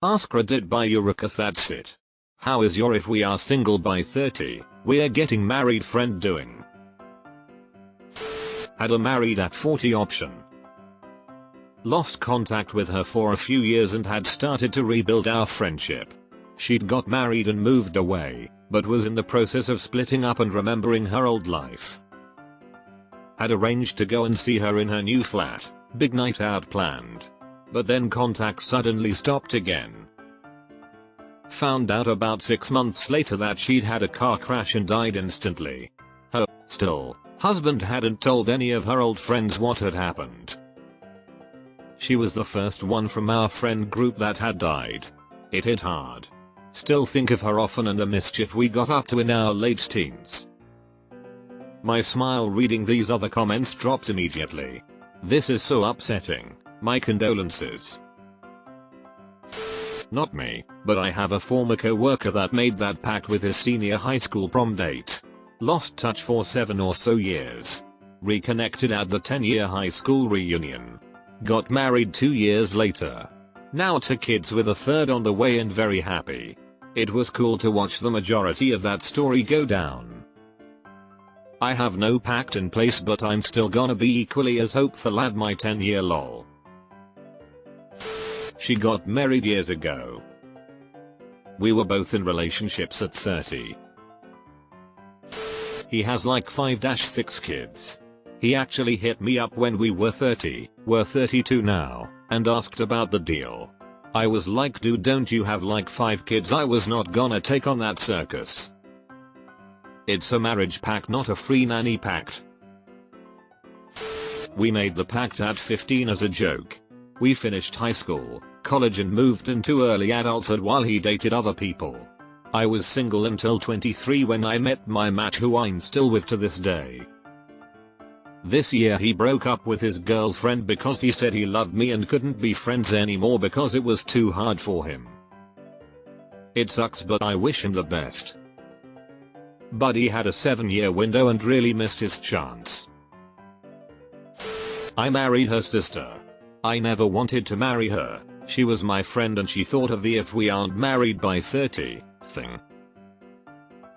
AskReddit by Eureka. That's it. How is your if we are single by 30, we're getting married friend doing? Had a married at 40 option. Lost contact with her for a few years and had started to rebuild our friendship. She'd got married and moved away, but was in the process of splitting up and remembering her old life. Had arranged to go and see her in her new flat, big night out planned. But then contact suddenly stopped again. Found out about 6 months later that she'd had a car crash and died instantly. Still, husband hadn't told any of her old friends what had happened. She was the first one from our friend group that had died. It hit hard. Still think of her often and the mischief we got up to in our late teens. My smile reading these other comments dropped immediately. This is so upsetting. My condolences. Not me, but I have a former co-worker that made that pact with his senior high school prom date. Lost touch for 7 or so years. Reconnected at the 10-year high school reunion. Got married 2 years later. Now 2 kids with a third on the way and very happy. It was cool to watch the majority of that story go down. I have no pact in place, but I'm still gonna be equally as hopeful at my 10-year lol. She got married years ago. We were both in relationships at 30. He has like 5-6 kids. He actually hit me up when we were 30, we're 32 now, and asked about the deal. I was like, dude, don't you have like 5 kids? I was not gonna take on that circus. It's a marriage pact, not a free nanny pact. We made the pact at 15 as a joke. We finished high school, college and moved into early adulthood while he dated other people. I was single until 23 when I met my match, who I'm still with to this day. This year he broke up with his girlfriend because he said he loved me and couldn't be friends anymore because it was too hard for him. It sucks, but I wish him the best. Buddy had a 7-year window and really missed his chance. I married her sister. I never wanted to marry her. She was my friend and she thought of the if we aren't married by 30 thing.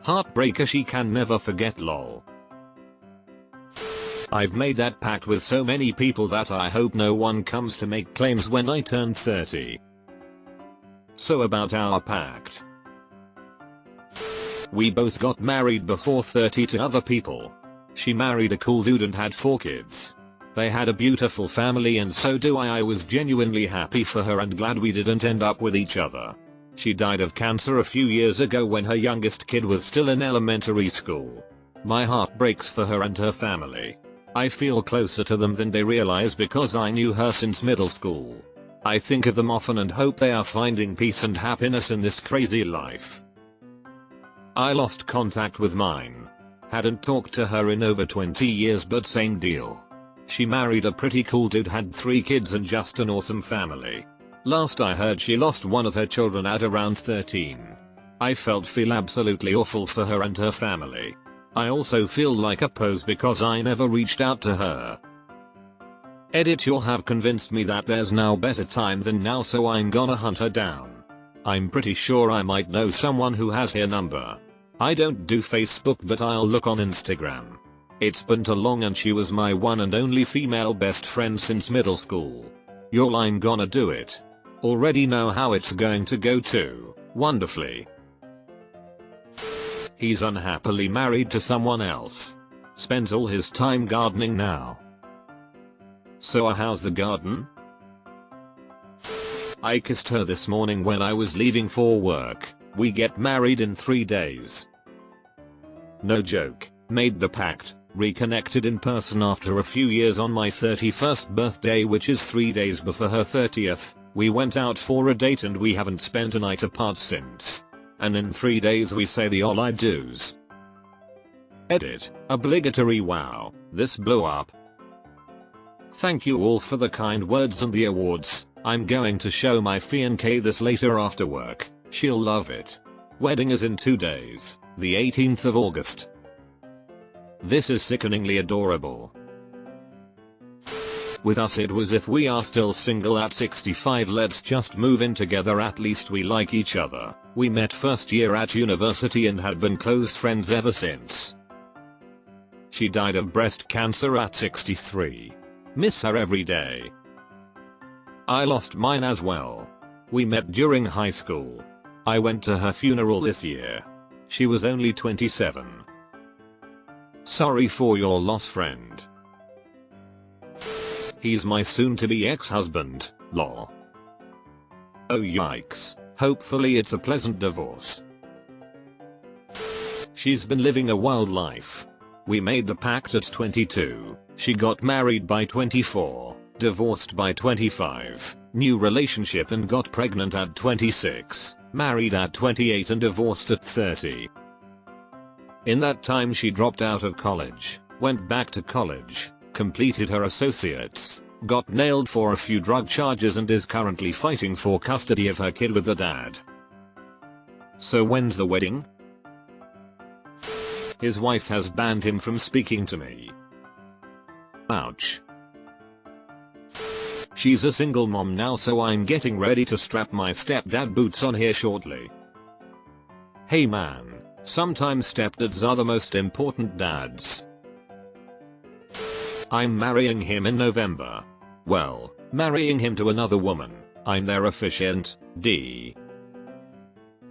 Heartbreaker, she can never forget lol. I've made that pact with so many people that I hope no one comes to make claims when I turn 30. So about our pact. We both got married before 30 to other people. She married a cool dude and had 4 kids. They had a beautiful family and so do I. I was genuinely happy for her and glad we didn't end up with each other. She died of cancer a few years ago when her youngest kid was still in elementary school. My heart breaks for her and her family. I feel closer to them than they realize because I knew her since middle school. I think of them often and hope they are finding peace and happiness in this crazy life. I lost contact with mine. Hadn't talked to her in over 20 years, but same deal. She married a pretty cool dude, had 3 kids and just an awesome family. Last I heard she lost one of her children at around 13. I feel absolutely awful for her and her family. I also feel like a pose because I never reached out to her. Edit, you'll have convinced me that there's now better time than now, so I'm gonna hunt her down. I'm pretty sure I might know someone who has her number. I don't do Facebook, but I'll look on Instagram. It's been too long and she was my one and only female best friend since middle school. Y'all, I'm gonna do it. Already know how it's going to go too. Wonderfully. He's unhappily married to someone else. Spends all his time gardening now. So how's the garden? I kissed her this morning when I was leaving for work. We get married in 3 days. No joke. Made the pact. Reconnected in person after a few years on my 31st birthday, which is 3 days before her 30th. We went out for a date and we haven't spent a night apart since. And in 3 days we say the all I do's. Edit. Obligatory. Wow, this blew up. Thank you all for the kind words and the awards. I'm going to show my fiancée this later after work. She'll love it. Wedding is in 2 days, the 18th of August. This is sickeningly adorable. With us it was if we are still single at 65 let's just move in together, at least we like each other. We met first year at university and had been close friends ever since. She died of breast cancer at 63. Miss her every day. I lost mine as well. We met during high school. I went to her funeral this year. She was only 27. Sorry for your loss, friend. He's my soon-to-be ex-husband, lol. Oh yikes. Hopefully it's a pleasant divorce. She's been living a wild life. We made the pact at 22. She got married by 24, divorced by 25, new relationship and got pregnant at 26, married at 28 and divorced at 30. In that time she dropped out of college, went back to college, completed her associates, got nailed for a few drug charges and is currently fighting for custody of her kid with the dad. So when's the wedding? His wife has banned him from speaking to me. Ouch. She's a single mom now, so I'm getting ready to strap my stepdad boots on here shortly. Hey man, sometimes stepdads are the most important dads. I'm marrying him in November. Well, marrying him to another woman. I'm their officiant, D.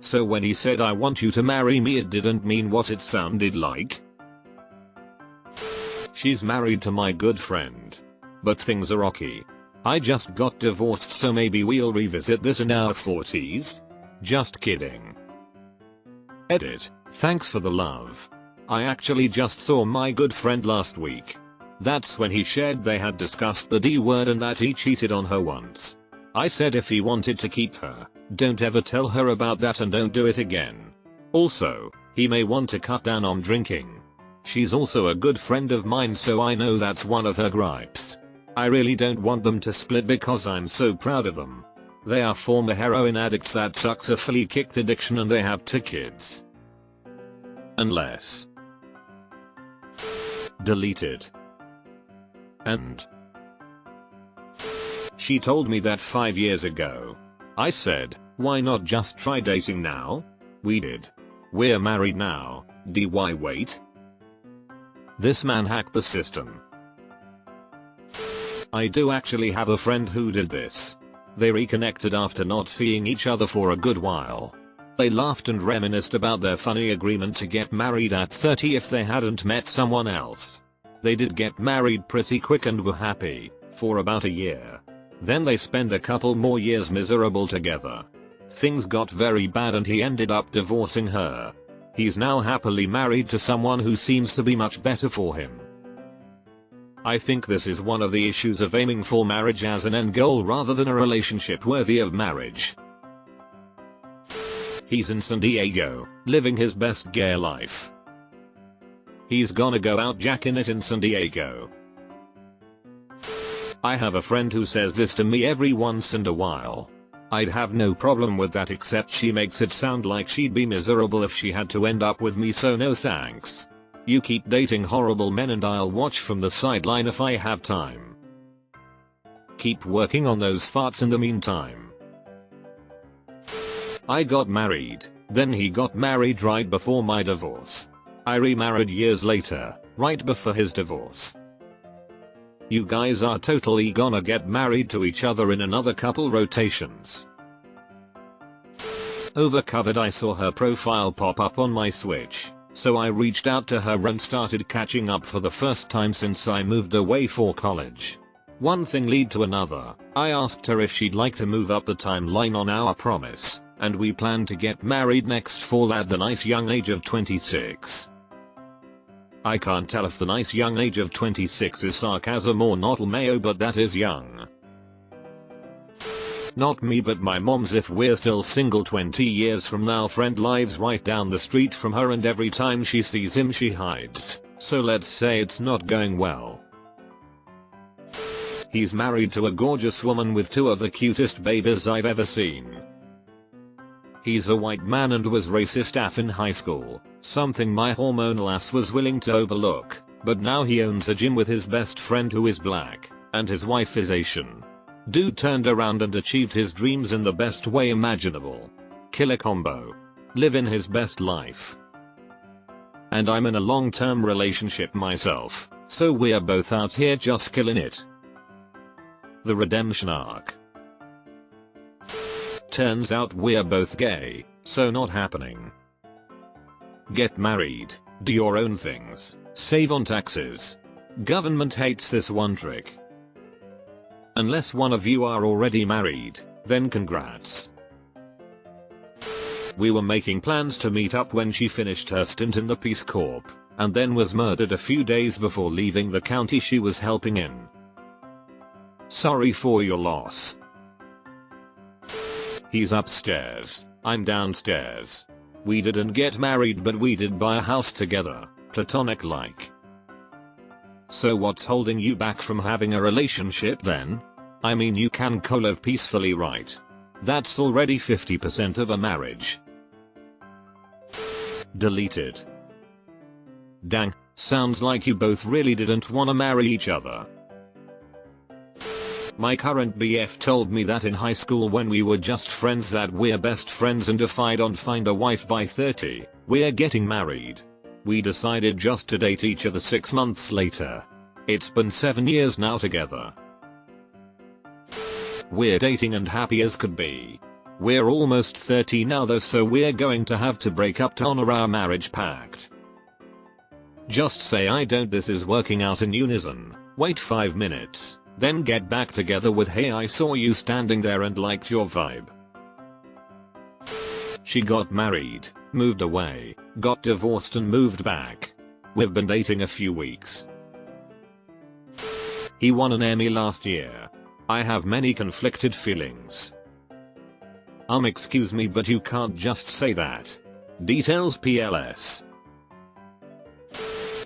So when he said I want you to marry me, it didn't mean what it sounded like. She's married to my good friend. But things are rocky. I just got divorced, so maybe we'll revisit this in our 40s? Just kidding. Edit. Thanks for the love. I actually just saw my good friend last week. That's when he shared they had discussed the D word and that he cheated on her once. I said if he wanted to keep her, don't ever tell her about that and don't do it again. Also, he may want to cut down on drinking. She's also a good friend of mine, so I know that's one of her gripes. I really don't want them to split because I'm so proud of them. They are former heroin addicts that successfully kicked addiction and they have 2 kids. Unless. Deleted. And. She told me that 5 years ago. I said, why not just try dating now? We did. We're married now. Why wait? This man hacked the system. I do actually have a friend who did this. They reconnected after not seeing each other for a good while. They laughed and reminisced about their funny agreement to get married at 30 if they hadn't met someone else. They did get married pretty quick and were happy, for about a year. Then they spent a couple more years miserable together. Things got very bad and he ended up divorcing her. He's now happily married to someone who seems to be much better for him. I think this is one of the issues of aiming for marriage as an end goal rather than a relationship worthy of marriage. He's in San Diego, living his best gay life. He's gonna go out jacking it in San Diego. I have a friend who says this to me every once in a while. I'd have no problem with that, except she makes it sound like she'd be miserable if she had to end up with me, so no thanks. You keep dating horrible men and I'll watch from the sideline if I have time. Keep working on those farts in the meantime. I got married, then he got married right before my divorce. I remarried years later, right before his divorce. You guys are totally gonna get married to each other in another couple rotations. Overcovered. I saw her profile pop up on my Switch, so I reached out to her and started catching up for the first time since I moved away for college. One thing led to another. I asked her if she'd like to move up the timeline on our promise, and we plan to get married next fall at the nice young age of 26. I can't tell if the nice young age of 26 is sarcasm or not, Mayo, but that is young. Not me, but my mom's. If we're still single 20 years from now, friend lives right down the street from her and every time she sees him she hides, so let's say it's not going well. He's married to a gorgeous woman with 2 of the cutest babies I've ever seen. He's a white man and was racist AF in high school, something my hormonal ass was willing to overlook, but now he owns a gym with his best friend who is black. And his wife is Asian. Dude turned around and achieved his dreams in the best way imaginable. Killer combo. Living his best life. And I'm in a long-term relationship myself, so we're both out here just killing it. The redemption arc. Turns out we're both gay, so not happening. Get married, do your own things, save on taxes. Government hates this one trick. Unless one of you are already married, then congrats. We were making plans to meet up when she finished her stint in the Peace Corps, and then was murdered a few days before leaving the county she was helping in. Sorry for your loss. He's upstairs, I'm downstairs. We didn't get married but we did buy a house together, Platonic like. So what's holding you back from having a relationship then? I mean you can co-live peacefully, right? That's already 50% of a marriage. Deleted. Dang, sounds like you both really didn't wanna marry each other. My current BF told me that in high school when we were just friends that we're best friends and if I don't find a wife by 30, we're getting married. We decided just to date each other 6 months later. It's been 7 years now together. We're dating and happy as could be. We're almost 30 now though, so we're going to have to break up to honor our marriage pact. Just say I don't, this is working out in unison, wait 5 minutes, then get back together with hey I saw you standing there and liked your vibe. She got married, moved away, got divorced and moved back. We've been dating a few weeks. He won an Emmy last year. I have many conflicted feelings. Excuse me but you can't just say that. Details PLS.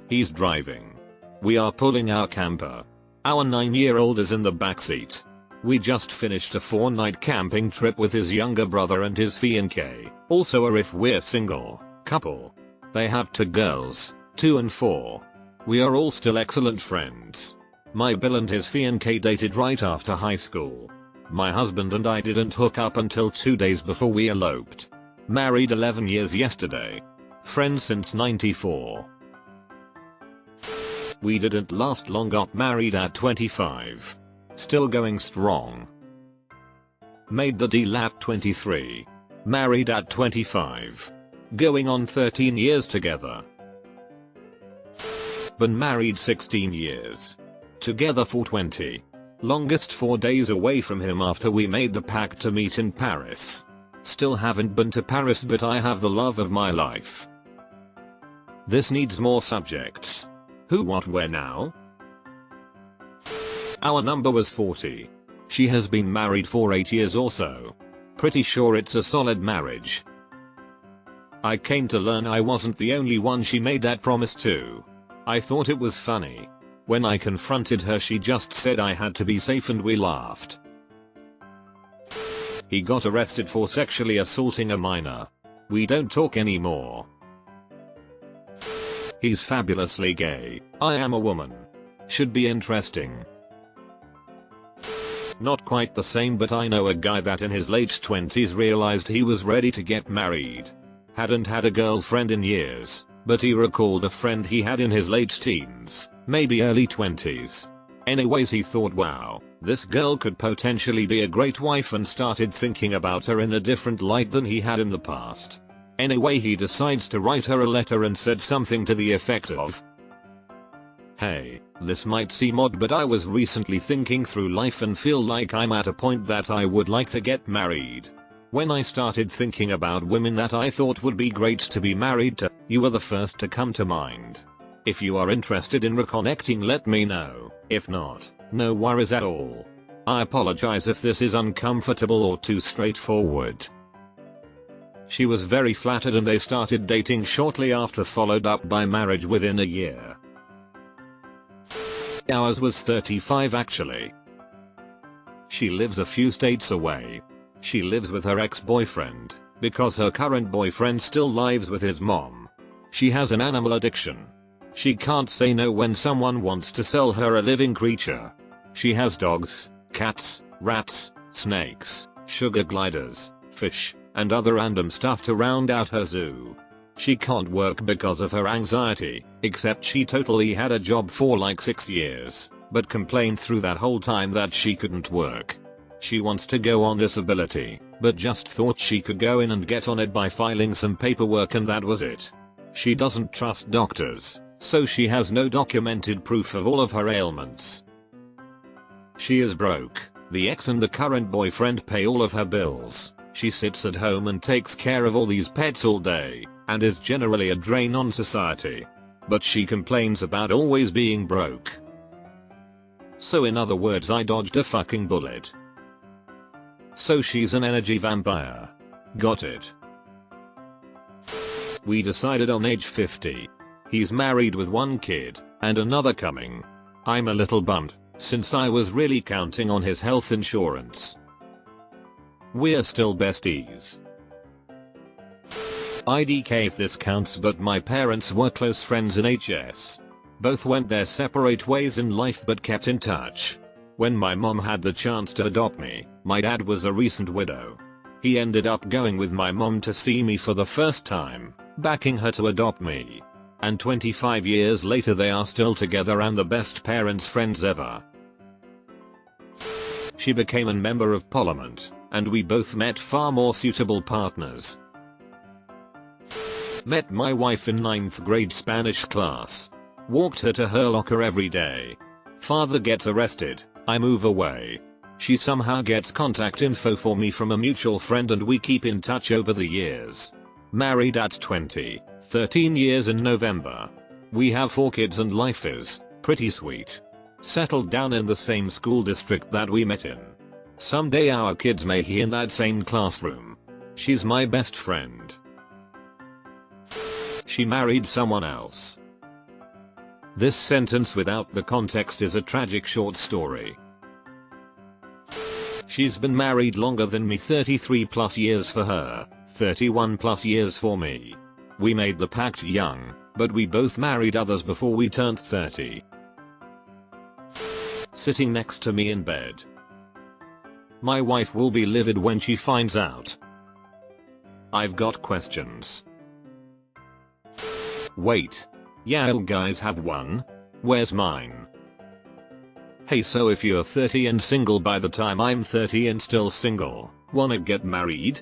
He's driving. We are pulling our camper. Our 9-year-old is in the backseat. We just finished a 4-night camping trip with his younger brother and his fiancée, also a if we're single, couple. They have 2 girls, 2 and 4. We are all still excellent friends. My Bill and his fiancée dated right after high school. My husband and I didn't hook up until 2 days before we eloped. Married 11 years yesterday. Friends since '94. We didn't last long, got married at 25. Still going strong. Made the deal at 23. Married at 25. Going on 13 years together. Been married 16 years. Together for 20. Longest 4 days away from him after we made the pact to meet in Paris. Still haven't been to Paris but I have the love of my life. This needs more subjects. Who, what, where now? Our number was 40. She has been married for 8 years or so. Pretty sure it's a solid marriage. I came to learn I wasn't the only one she made that promise to. I thought it was funny. When I confronted her she just said I had to be safe and we laughed. He got arrested for sexually assaulting a minor. We don't talk anymore. He's fabulously gay. I am a woman. Should be interesting. Not quite the same but I know a guy that in his late 20s realized he was ready to get married. Hadn't had a girlfriend in years, but he recalled a friend he had in his late teens, maybe early 20s. Anyways he thought wow, this girl could potentially be a great wife and started thinking about her in a different light than he had in the past. Anyway he decides to write her a letter and said something to the effect of, "Hey, this might seem odd but I was recently thinking through life and feel like I'm at a point that I would like to get married. When I started thinking about women that I thought would be great to be married to, you were the first to come to mind. If you are interested in reconnecting let me know, if not, no worries at all. I apologize if this is uncomfortable or too straightforward." She was very flattered and they started dating shortly after, followed up by marriage within a year. Ours was 35 actually. She lives a few states away. She lives with her ex-boyfriend, because her current boyfriend still lives with his mom. She has an animal addiction. She can't say no when someone wants to sell her a living creature. She has dogs, cats, rats, snakes, sugar gliders, fish, and other random stuff to round out her zoo. She can't work because of her anxiety, except she totally had a job for like 6 years, but complained through that whole time that she couldn't work. She wants to go on disability, but just thought she could go in and get on it by filing some paperwork and that was it. She doesn't trust doctors, so she has no documented proof of all of her ailments. She is broke. The ex and the current boyfriend pay all of her bills. She sits at home and takes care of all these pets all day, and is generally a drain on society. But she complains about always being broke. So in other words, I dodged a fucking bullet. So she's an energy vampire. Got it. We decided on age 50. He's married with 1 kid, and another coming. I'm a little bummed, since I was really counting on his health insurance. We're still besties. IDK if this counts, but my parents were close friends in HS. Both went their separate ways in life but kept in touch. When my mom had the chance to adopt me, my dad was a recent widow. He ended up going with my mom to see me for the first time, backing her to adopt me. And 25 years later they are still together and the best parents friends ever. She became a member of parliament, and we both met far more suitable partners. Met my wife in 9th grade Spanish class. Walked her to her locker every day. Father gets arrested, I move away. She somehow gets contact info for me from a mutual friend and we keep in touch over the years. Married at 20, 13 years in November. We have 4 kids and life is pretty sweet. Settled down in the same school district that we met in. Someday our kids may be in that same classroom. She's my best friend. She married someone else. This sentence without the context is a tragic short story. She's been married longer than me, 33 plus years for her, 31 plus years for me. We made the pact young, but we both married others before we turned 30. Sitting next to me in bed. My wife will be livid when she finds out. I've got questions. Wait. Yeah, all guys have one. Where's mine? Hey, so if you're 30 and single by the time I'm 30 and still single, wanna get married?